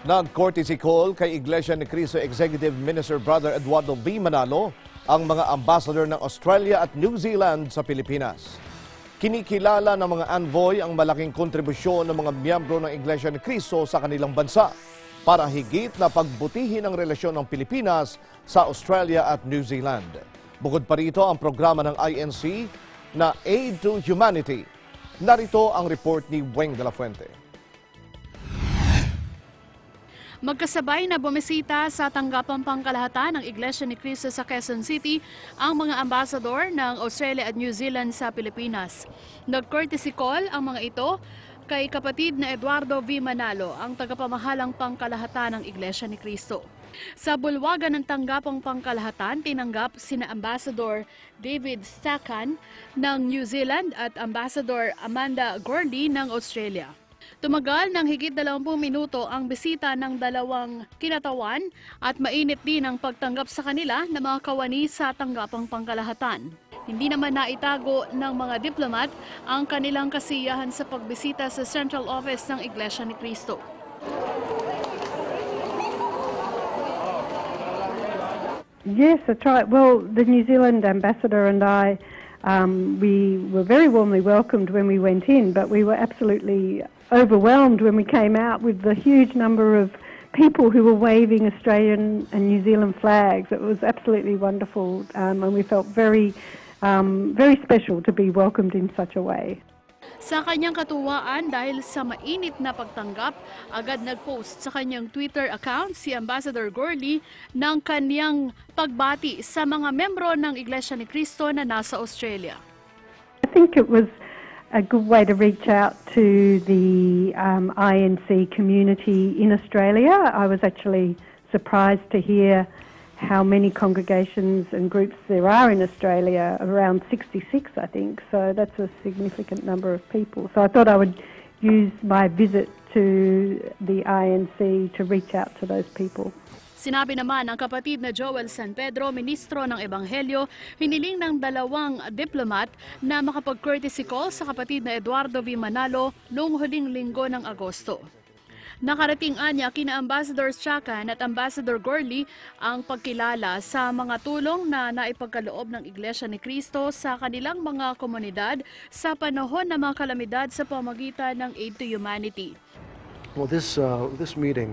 Nag-courtesy call kay Iglesia ni Cristo Executive Minister Brother Eduardo V. Manalo ang mga ambassador ng Australia at New Zealand sa Pilipinas. Kinikilala ng mga envoy ang malaking kontribusyon ng mga miyembro ng Iglesia ni Cristo sa kanilang bansa para higit na pagbutihin ang relasyon ng Pilipinas sa Australia at New Zealand. Bukod pa rito ang programa ng INC na Aid to Humanity. Narito ang report ni Weng de la Fuente. Magkasabay na bumisita sa tanggapang pangkalahatan ng Iglesia ni Cristo sa Quezon City ang mga ambassador ng Australia at New Zealand sa Pilipinas. Nag-courtesy call ang mga ito kay kapatid na Eduardo V. Manalo, ang tagapamahalang pangkalahatan ng Iglesia ni Cristo. Sa bulwagan ng tanggapang pangkalahatan, tinanggap sina Ambassador David Stacan ng New Zealand at Ambassador Amanda Gordy ng Australia. Tumagal ng higit 20 minuto ang bisita ng dalawang kinatawan at mainit din ang pagtanggap sa kanila ng mga kawani sa tanggapang pangkalahatan. Hindi naman naitago ng mga diplomat ang kanilang kasiyahan sa pagbisita sa Central Office ng Iglesia ni Cristo. Yes, that's right. Well, the New Zealand ambassador and I, we were very warmly welcomed when we went in, but we were absolutely overwhelmed when we came out with the huge number of people who were waving Australian and New Zealand flags. It was absolutely wonderful, and we felt very special to be welcomed in such a way. Sa kanyang katuwaan, dahil sa mainit na pagtanggap, agad nag-post sa kanyang Twitter account si Ambassador Gordy ng kanyang pagbati sa mga membro ng Iglesia ni Cristo na nasa Australia. I think it was a good way to reach out to the INC community in Australia. I was actually surprised to hear how many congregations and groups there are in Australia, around 66 I think, so that's a significant number of people. So I thought I would use my visit to the INC to reach out to those people. Sinabi naman ng kapatid na Joel San Pedro, ministro ng Ebanghelyo, hiniling ng dalawang diplomat na makapag-courtesy call sa kapatid na Eduardo V. Manalo noong huling linggo ng Agosto. Nakarating anya kina Ambassador Stacan at Ambassador Gordy ang pagkilala sa mga tulong na naipagkaloob ng Iglesia ni Cristo sa kanilang mga komunidad sa panahon ng mga kalamidad sa pamamagitan ng Aid to Humanity. Well, this meeting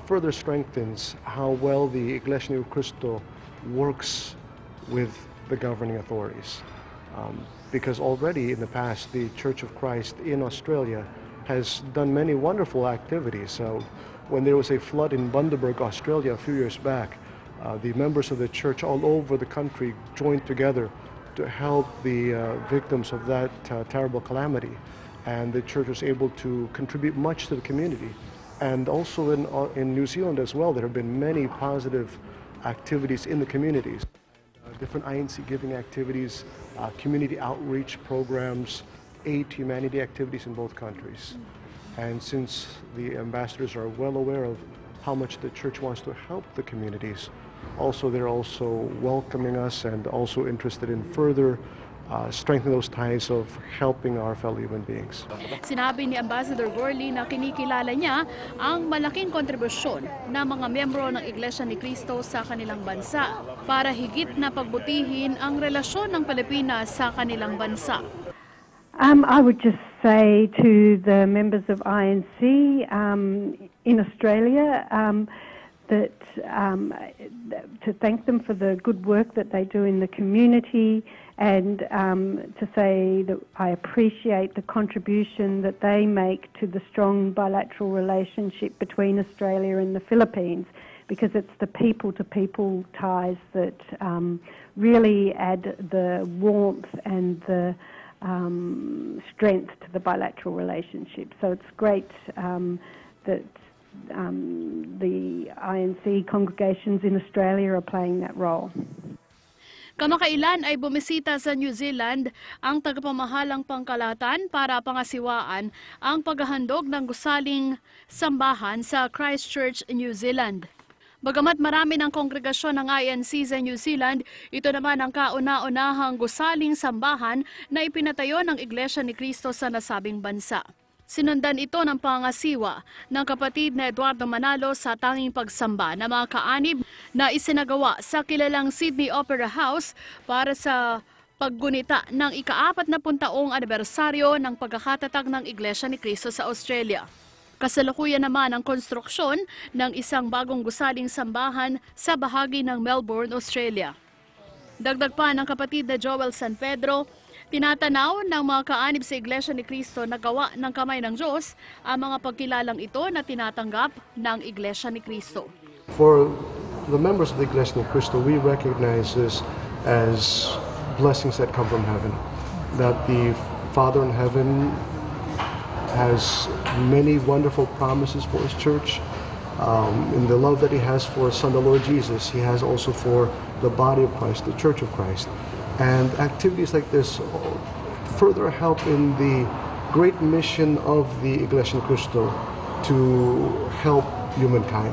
further strengthens how well the Iglesia ni Cristo works with the governing authorities. Because already in the past, the Church of Christ in Australia has done many wonderful activities. So when there was a flood in Bundaberg, Australia a few years back, the members of the church all over the country joined together to help the victims of that terrible calamity. And the church was able to contribute much to the community. And also in New Zealand as well, there have been many positive activities in the communities. Different INC giving activities, community outreach programs, aid to humanity activities in both countries. And since the ambassadors are well aware of how much the church wants to help the communities, they're also welcoming us and also interested in further strengthening those ties of helping our fellow human beings. Sinabi ni Ambassador Gordy na kinikilala niya ang malaking kontribusyon ng mga miyembro ng Iglesia ni Cristo sa kanilang bansa para higit na pagbutihin ang relasyon ng Pilipinas sa kanilang bansa. I would just say to the members of INC in Australia that to thank them for the good work that they do in the community, and to say that I appreciate the contribution that they make to the strong bilateral relationship between Australia and the Philippines, because it's the people-to-people ties that really add the warmth and the strength to the bilateral relationship. So it's great that the INC congregations in Australia are playing that role. Kamakailan ay bumisita sa New Zealand ang tagapamahalang pangkalahatan para pangasiwaan ang paghahandog ng gusaling sambahan sa Christchurch, New Zealand. Bagamat marami ng kongregasyon ng INC sa New Zealand, ito naman ang kauna-unahang gusaling sambahan na ipinatayo ng Iglesia ni Cristo sa nasabing bansa. Sinundan ito ng pangasiwa ng kapatid na Eduardo Manalo sa tanging pagsamba ng mga kaanib na isinagawa sa kilalang Sydney Opera House para sa paggunita ng ika-40 taong anibersaryo ng pagkakatatag ng Iglesia ni Cristo sa Australia. Kasalukuyan naman ang konstruksyon ng isang bagong gusaling sambahan sa bahagi ng Melbourne, Australia. Dagdag pa ng kapatid na Joel San Pedro, tinatanaw ng mga kaanib sa Iglesia ni Cristo na gawa ng kamay ng Diyos ang mga pagkilalang ito na tinatanggap ng Iglesia ni Cristo. For the members of the Iglesia ni Cristo, we recognize this as blessings that come from heaven. That the Father in heaven has many wonderful promises for His church. In the love that He has for His Son, the Lord Jesus, He has also for the body of Christ, the Church of Christ. And activities like this further help in the great mission of the Iglesia ni Cristo to help humankind,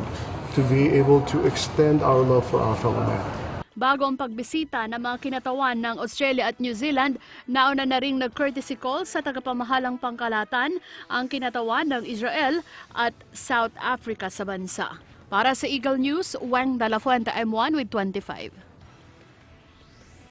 to be able to extend our love for our fellow man. Bago ang pagbisita ng mga kinatawan ng Australia at New Zealand, nauna na ring nag-courtesy call sa tagapamahalang pangkalahatan ang kinatawan ng Israel at South Africa sa bansa. Para sa Eagle News, Weng Dalafuente, M1 with 25.